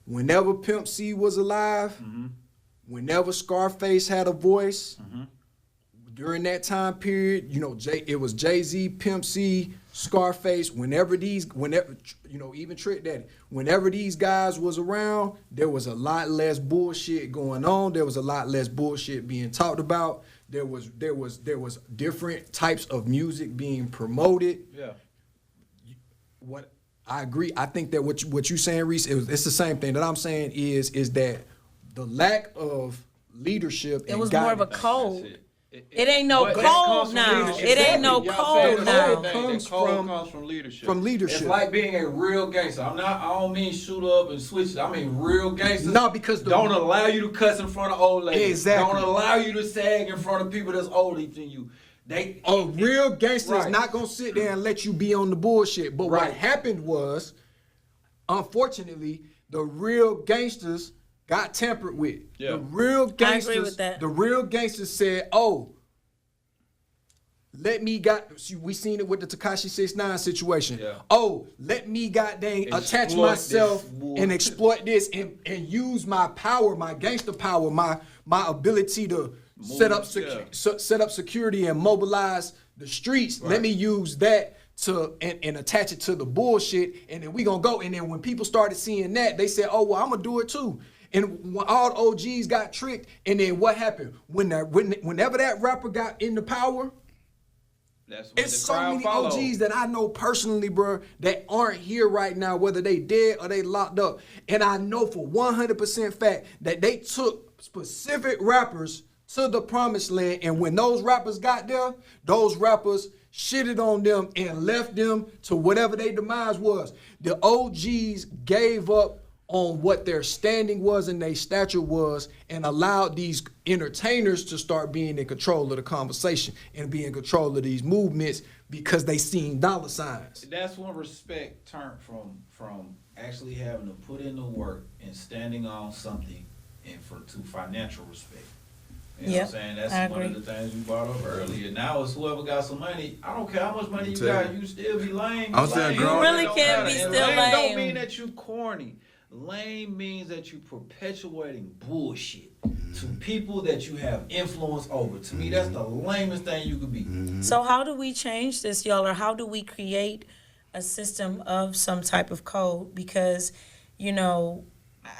whenever Pimp C was alive, whenever Scarface had a voice, during that time period, you know, it was Jay-Z, Pimp C, Scarface. Whenever you know, even Trick Daddy, whenever these guys was around, there was a lot less bullshit going on. There was a lot less bullshit being talked about. There was different types of music being promoted. Yeah. What I agree. I think that what you saying, Reese, it's the same thing that I'm saying is that the lack of leadership. It and was more of a guidance. code. It ain't no But that code comes from now. leadership. It ain't no Y'all code saying the now. same thing. Comes The code from- comes from leadership. from leadership. It's like being a real gangster. I don't mean shoot up and switch it. I mean real gangsters. No, because don't allow you to cuss in front of old ladies. Exactly. Don't allow you to sag in front of people that's older than you. A real gangster is Right. not gonna sit there and let you be on the bullshit. But what Right. happened was, unfortunately, the real gangsters got tampered with. Yeah. The real gangsters, agree with that. The real gangsters said, "Oh, we seen it with the Tekashi 6ix9ine situation. Yeah. Oh, let me goddamn attach Exploit myself this war. and exploit this and use my power, my gangster power, my ability to set up security and mobilize the streets. Right. Let me use that to and attach it to the bullshit, and then we gonna go. And then when people started seeing that, they said, "Oh well, I'm gonna do it too." And when all the OGs got tricked, and then what happened whenever that rapper got into power? That's what It's the so crowd many followed. OGs that I know personally, bro, that aren't here right now, whether they dead or they locked up. And I know for 100% fact that they took specific rappers to the promised land. And when those rappers got there, those rappers shitted on them and left them to whatever their demise was. The OGs gave up on what their standing was and their stature was and allowed these entertainers to start being in control of the conversation and be in control of these movements because they seen dollar signs. That's when respect turned from actually having to put in the work and standing on something and to financial respect. You know what I'm saying? That's I one agree. of the things we brought up earlier. Now it's whoever got some money. I don't care how much money you Tell got, you still be lame. I'm still Lame. grown. You really It don't can't matter. be And still lame don't lame. mean that you corny. Lame means that you perpetuating bullshit to people that you have influence over. To me, that's the lamest thing you could be. So how do we change this, y'all, or how do we create a system of some type of code? Because, you know,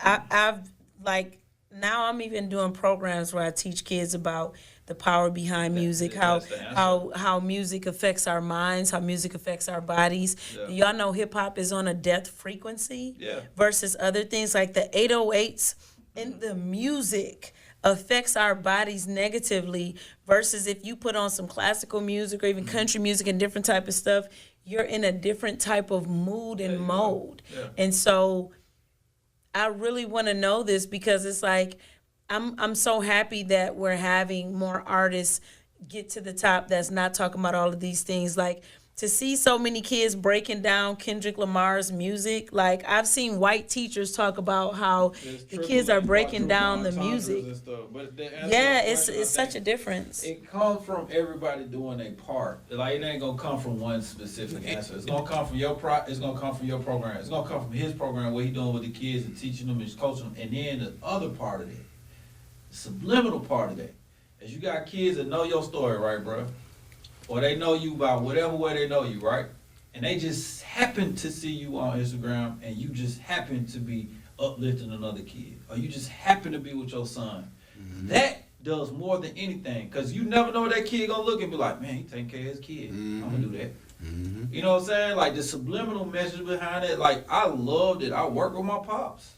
I've like now I'm even doing programs where I teach kids about the power behind music, that's the answer. how music affects our minds, how music affects our bodies. Yeah. Y'all know hip hop is on a death frequency Yeah. versus other things like the 808s in the music affects our bodies negatively versus if you put on some classical music or even country music and different type of stuff, you're in a different type of mood and mode. Yeah. And so I really want to know this because it's like I'm so happy that we're having more artists get to the top that's not talking about all of these things. Like to see so many kids breaking down Kendrick Lamar's music. Like I've seen white teachers talk about how the kids are breaking down the music. Yeah, it's such a difference. It comes from everybody doing their part. Like it ain't gonna come from one specific answer. It's gonna come from your It's gonna come from your program. It's gonna come from his program, what he doing with the kids and teaching them and coaching them. And then the other part of that, the subliminal part of that, is you got kids that know your story, right, bro? Or they know you by whatever way they know you, right? And they just happen to see you on Instagram, and you just happen to be uplifting another kid, or you just happen to be with your son. That does more than anything, because you never know what that kid gonna look and be like, man, he taking care of his kid. I'm gonna do that. You know what I'm saying? Like the subliminal message behind it. Like I loved it. I work with my pops,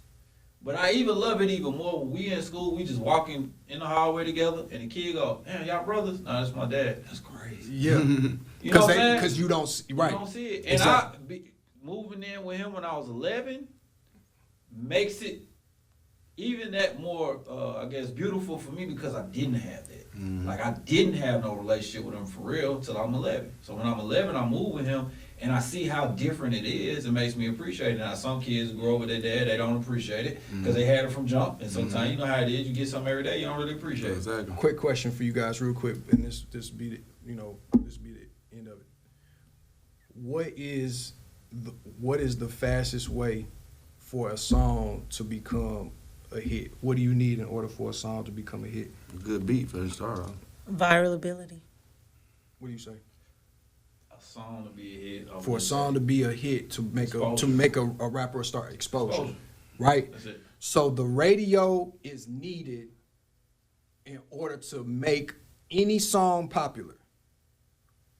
but I even love it even more when we in school. We just walking in the hallway together, and the kid go, "Damn, y'all brothers?" No, that's my dad. That's crazy. Yeah, You know what I'm saying? because you don't see, right. You don't see it. And Exactly. moving in with him when I was 11 makes it even that more, I guess, beautiful for me because I didn't have that. Like, I didn't have no relationship with him for real till I'm 11. So when I'm 11, I move with him, and I see how different it is. It makes me appreciate it. Now, some kids grow up with their dad, they don't appreciate it because they had it from jump. And sometimes, you know how it is, you get something every day, you don't really appreciate it. Exactly. Quick question for you guys, real quick, and this be the, this be the end of it. What is the fastest way for a song to become a hit? What do you need in order for a song to become a hit? Good beat for the start off. Viral ability. What do you say? A song to be a hit. I For a would song say. to be a hit, to make Exposure. a rapper start exposure, Exposure. right? That's it. So the radio is needed in order to make any song popular.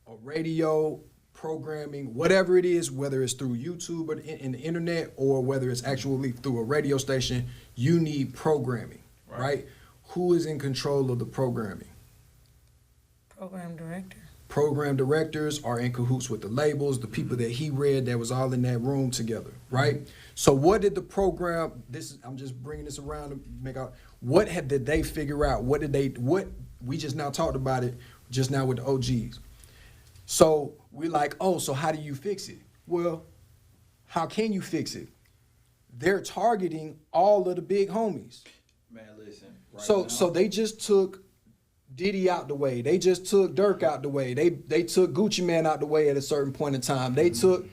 A radio programming, whatever it is, whether it's through YouTube or in the internet or whether it's actually through a radio station, you need programming, right? Who is in control of the programming? Program director. Program directors are in cahoots with the labels, the people that he read that was all in that room together, right? So what did the program, I'm just bringing this around to make out, did they figure out? What we just now talked about it just now with the OGs. So we're like, oh, so how do you fix it? Well, how can you fix it? They're targeting all of the big homies. Man, listen. Right So now, they just took Diddy out the way. They just took Dirk out the way. They took Gucci Man out the way at a certain point in time. They took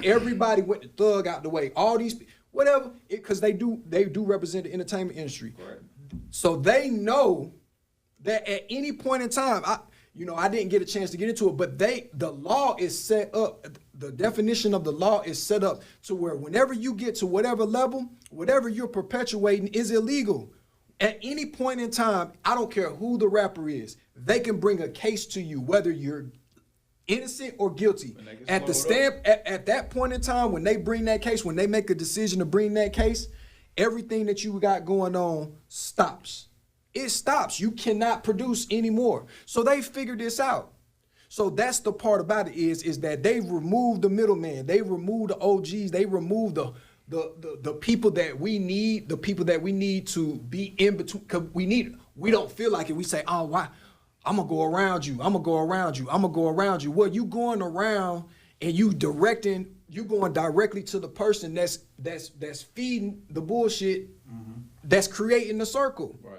everybody with the Thug out the way. All these whatever, because they do represent the entertainment industry. Right. So they know that at any point in time, I didn't get a chance to get into it, but the law is set up. The definition of the law is set up to where whenever you get to whatever level, whatever you're perpetuating is illegal. At any point in time, I don't care who the rapper is, they can bring a case to you, whether you're innocent or guilty. At that point in time, when they bring that case, when they make a decision to bring that case, everything that you got going on stops. It stops. You cannot produce anymore. So they figured this out. So that's the part about it is that they've removed the middleman. They removed the OGs. They removed the people that we need, to be in between. Cause we don't feel like it. We say, oh, why? I'm gonna go around you. I'm gonna go around you. I'm gonna go around you. Well, you going around and you going directly to the person that's feeding the bullshit, that's creating the circle. Right.